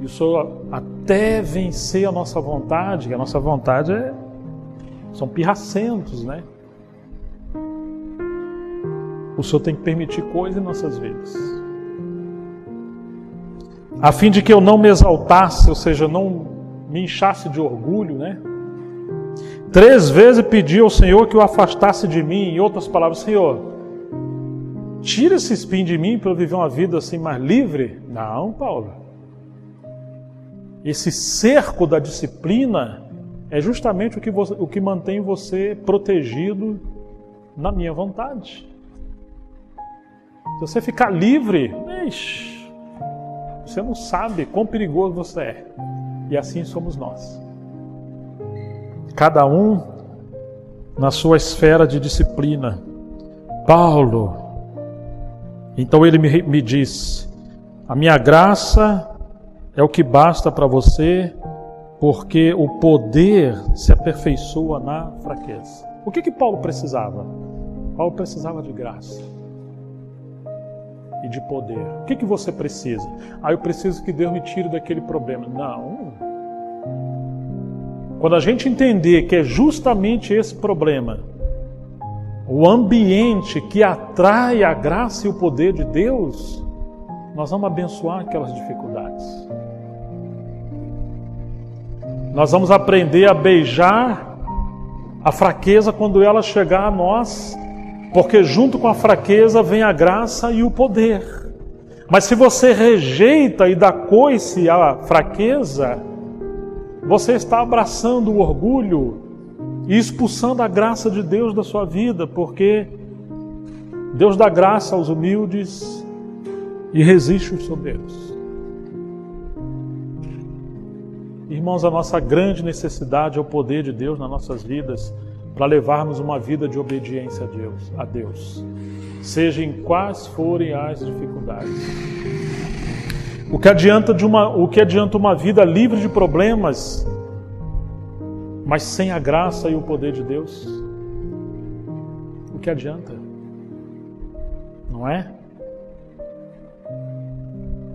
Isso até vencer a nossa vontade, que a nossa vontade são pirracentos, né? O Senhor tem que permitir coisas em nossas vidas. A fim de que eu não me exaltasse, ou seja, não me inchasse de orgulho, né? 3 vezes pedi ao Senhor que o afastasse de mim. Em outras palavras, Senhor, tira esse espinho de mim para eu viver uma vida assim mais livre. Não, Paulo. Esse cerco da disciplina é justamente o que mantém você protegido na minha vontade. Se você ficar livre, você não sabe quão perigoso você é. E assim somos nós. Cada um na sua esfera de disciplina. Paulo, então ele me diz: a minha graça é o que basta para você, porque o poder se aperfeiçoa na fraqueza. O que Paulo precisava? Paulo precisava de graça e de poder. O que você precisa? Eu preciso que Deus me tire daquele problema. Não. Quando a gente entender que é justamente esse problema, o ambiente que atrai a graça e o poder de Deus, nós vamos abençoar aquelas dificuldades. Nós vamos aprender a beijar a fraqueza quando ela chegar a nós, porque junto com a fraqueza vem a graça e o poder. Mas se você rejeita e dá coice à fraqueza, você está abraçando o orgulho e expulsando a graça de Deus da sua vida, porque Deus dá graça aos humildes e resiste aos soberbos. Irmãos, a nossa grande necessidade é o poder de Deus nas nossas vidas para levarmos uma vida de obediência a Deus, seja em quais forem as dificuldades. O que adianta uma vida livre de problemas, mas sem a graça e o poder de Deus? O que adianta? Não é?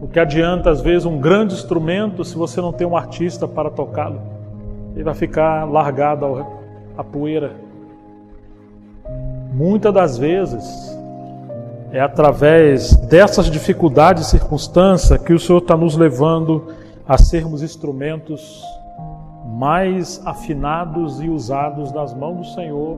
O que adianta, às vezes, um grande instrumento se você não tem um artista para tocá-lo? Ele vai ficar largado à poeira. Muitas das vezes é através dessas dificuldades e circunstâncias que o Senhor está nos levando a sermos instrumentos mais afinados e usados nas mãos do Senhor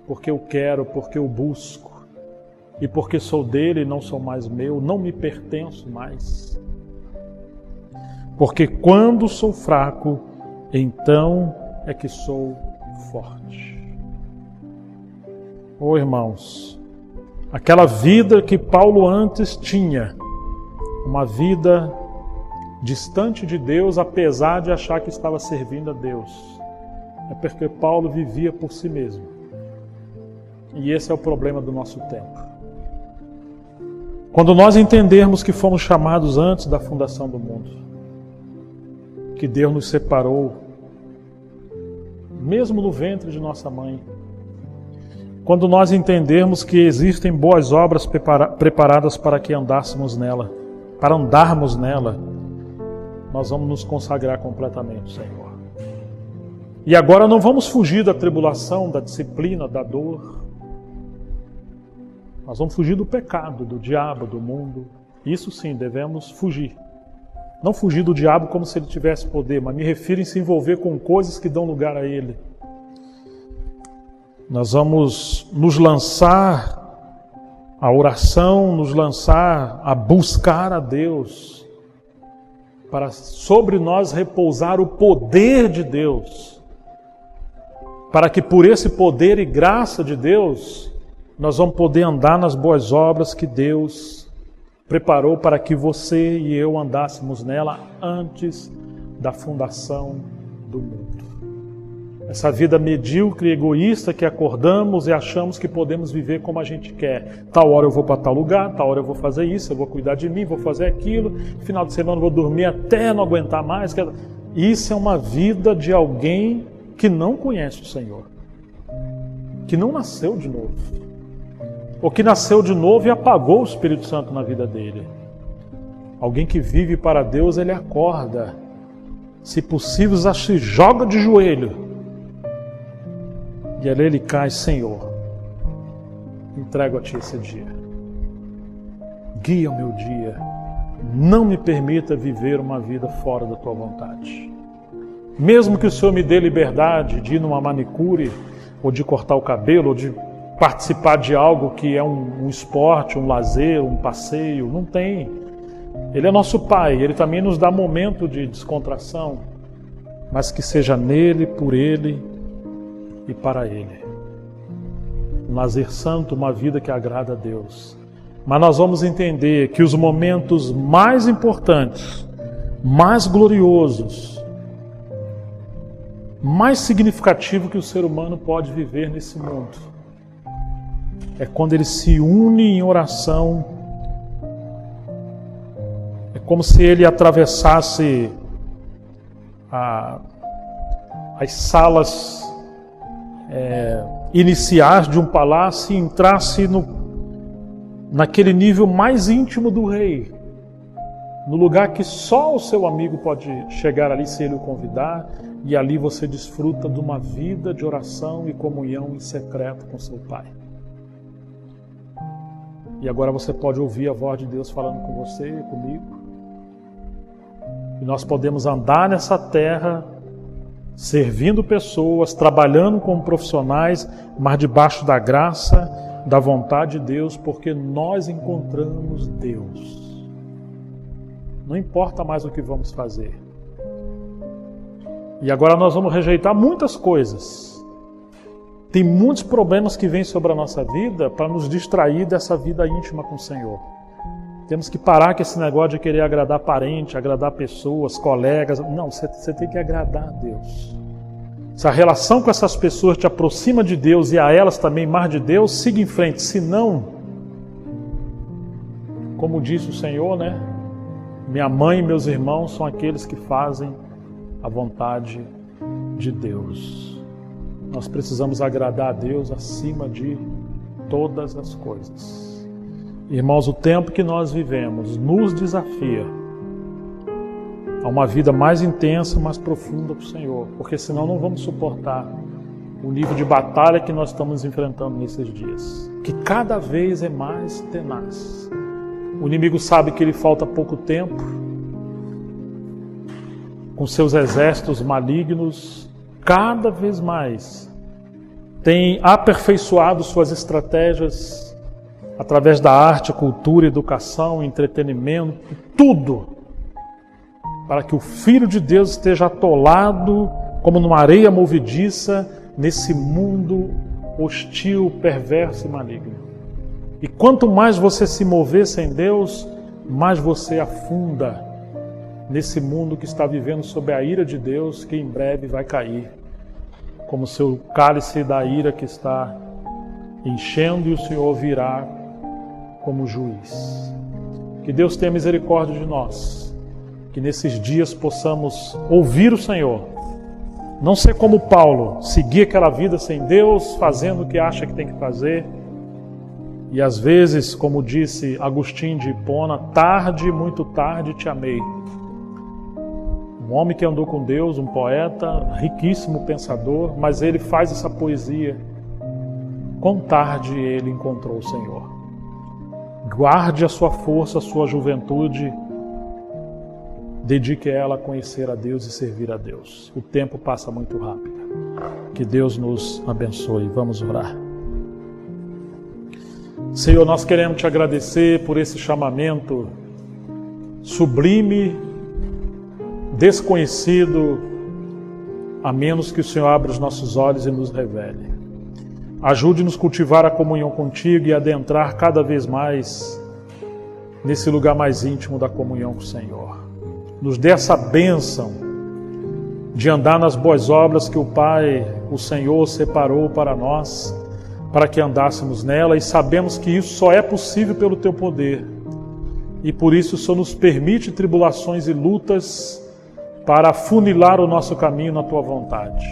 porque eu quero, porque eu busco, e porque sou dele e não sou mais meu, não me pertenço mais. Porque quando sou fraco, então é que sou forte. Oh, irmãos, aquela vida que Paulo antes tinha, uma vida distante de Deus, apesar de achar que estava servindo a Deus, é porque Paulo vivia por si mesmo. E esse é o problema do nosso tempo. Quando nós entendermos que fomos chamados antes da fundação do mundo, que Deus nos separou, mesmo no ventre de nossa mãe, quando nós entendermos que existem boas obras preparadas para que andássemos nela, para andarmos nela, nós vamos nos consagrar completamente, Senhor. E agora não vamos fugir da tribulação, da disciplina, da dor. Nós vamos fugir do pecado, do diabo, do mundo. Isso sim, devemos fugir. Não fugir do diabo como se ele tivesse poder, mas me refiro em se envolver com coisas que dão lugar a ele. Nós vamos nos lançar à oração, nos lançar a buscar a Deus, para sobre nós repousar o poder de Deus, para que por esse poder e graça de Deus, nós vamos poder andar nas boas obras que Deus preparou para que você e eu andássemos nela antes da fundação do mundo. Essa vida medíocre e egoísta que acordamos e achamos que podemos viver como a gente quer. Tal hora eu vou para tal lugar, tal hora eu vou fazer isso, eu vou cuidar de mim, vou fazer aquilo, final de semana eu vou dormir até não aguentar mais. Isso é uma vida de alguém que não conhece o Senhor, que não nasceu de novo, ou que nasceu de novo e apagou o Espírito Santo na vida dele. Alguém que vive para Deus, ele acorda, se possível, já se joga de joelho, e ali ele cai: Senhor, entrego a Ti esse dia. Guia o meu dia. Não me permita viver uma vida fora da Tua vontade. Mesmo que o Senhor me dê liberdade de ir numa manicure, ou de cortar o cabelo, ou de participar de algo que é um esporte, um lazer, um passeio, não tem. Ele é nosso Pai, Ele também nos dá momento de descontração, mas que seja nele, por Ele e para Ele. Um lazer santo, uma vida que agrada a Deus. Mas nós vamos entender que os momentos mais importantes, mais gloriosos, mais significativos que o ser humano pode viver nesse mundo, é quando ele se une em oração. É como se ele atravessasse as salas iniciais de um palácio e entrasse naquele nível mais íntimo do rei, no lugar que só o seu amigo pode chegar ali se ele o convidar, e ali você desfruta de uma vida de oração e comunhão em secreto com seu Pai. E agora você pode ouvir a voz de Deus falando com você e comigo. E nós podemos andar nessa terra, servindo pessoas, trabalhando como profissionais, mas debaixo da graça, da vontade de Deus, porque nós encontramos Deus. Não importa mais o que vamos fazer. E agora nós vamos rejeitar muitas coisas. Tem muitos problemas que vêm sobre a nossa vida para nos distrair dessa vida íntima com o Senhor. Temos que parar com esse negócio de querer agradar parente, agradar pessoas, colegas. Não, você tem que agradar a Deus. Se a relação com essas pessoas te aproxima de Deus e a elas também mais de Deus, siga em frente. Se não, como disse o Senhor, né? Minha mãe e meus irmãos são aqueles que fazem a vontade de Deus. Nós precisamos agradar a Deus acima de todas as coisas. Irmãos, o tempo que nós vivemos nos desafia a uma vida mais intensa, mais profunda com o Senhor, porque senão não vamos suportar o nível de batalha que nós estamos enfrentando nesses dias, que cada vez é mais tenaz. O inimigo sabe que lhe falta pouco tempo, com seus exércitos malignos, cada vez mais tem aperfeiçoado suas estratégias através da arte, cultura, educação, entretenimento, tudo, para que o Filho de Deus esteja atolado como numa areia movediça nesse mundo hostil, perverso e maligno. E quanto mais você se mover sem Deus, mais você afunda nesse mundo que está vivendo sob a ira de Deus, que em breve vai cair, como seu cálice da ira que está enchendo, e o Senhor virá como juiz. Que Deus tenha misericórdia de nós, que nesses dias possamos ouvir o Senhor, não ser como Paulo, seguir aquela vida sem Deus, fazendo o que acha que tem que fazer, e às vezes, como disse Agostinho de Hipona, tarde, muito tarde te amei. Um homem que andou com Deus, um poeta, riquíssimo pensador, mas ele faz essa poesia. Quão tarde ele encontrou o Senhor. Guarde a sua força, a sua juventude, dedique ela a conhecer a Deus e servir a Deus. O tempo passa muito rápido. Que Deus nos abençoe. Vamos orar. Senhor, nós queremos te agradecer por esse chamamento sublime, desconhecido, a menos que o Senhor abra os nossos olhos e nos revele. Ajude-nos a cultivar a comunhão contigo e adentrar cada vez mais nesse lugar mais íntimo da comunhão com o Senhor. Nos dê essa bênção de andar nas boas obras que o Pai, o Senhor, separou para nós, para que andássemos nela, e sabemos que isso só é possível pelo teu poder. E por isso o Senhor nos permite tribulações e lutas para afunilar o nosso caminho na tua vontade.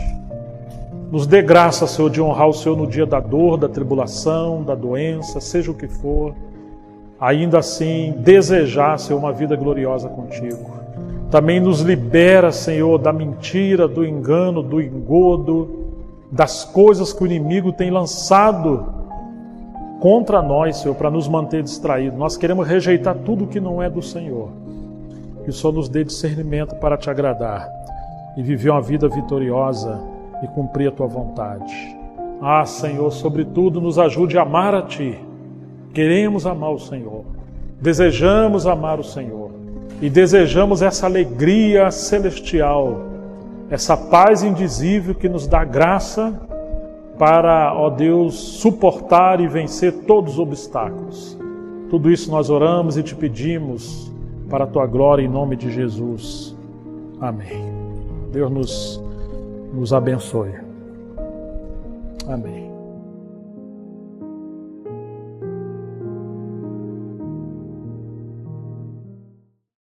Nos dê graça, Senhor, de honrar o Senhor no dia da dor, da tribulação, da doença, seja o que for. Ainda assim, desejar, Senhor, uma vida gloriosa contigo. Também nos libera, Senhor, da mentira, do engano, do engodo, das coisas que o inimigo tem lançado contra nós, Senhor, para nos manter distraídos. Nós queremos rejeitar tudo que não é do Senhor. Que o Senhor nos dê discernimento para te agradar e viver uma vida vitoriosa e cumprir a tua vontade. Ah, Senhor, sobretudo nos ajude a amar a Ti. Queremos amar o Senhor, desejamos amar o Senhor e desejamos essa alegria celestial, essa paz indizível que nos dá graça para, ó Deus, suportar e vencer todos os obstáculos. Tudo isso nós oramos e te pedimos para a tua glória, em nome de Jesus. Amém. Deus nos abençoe. Amém.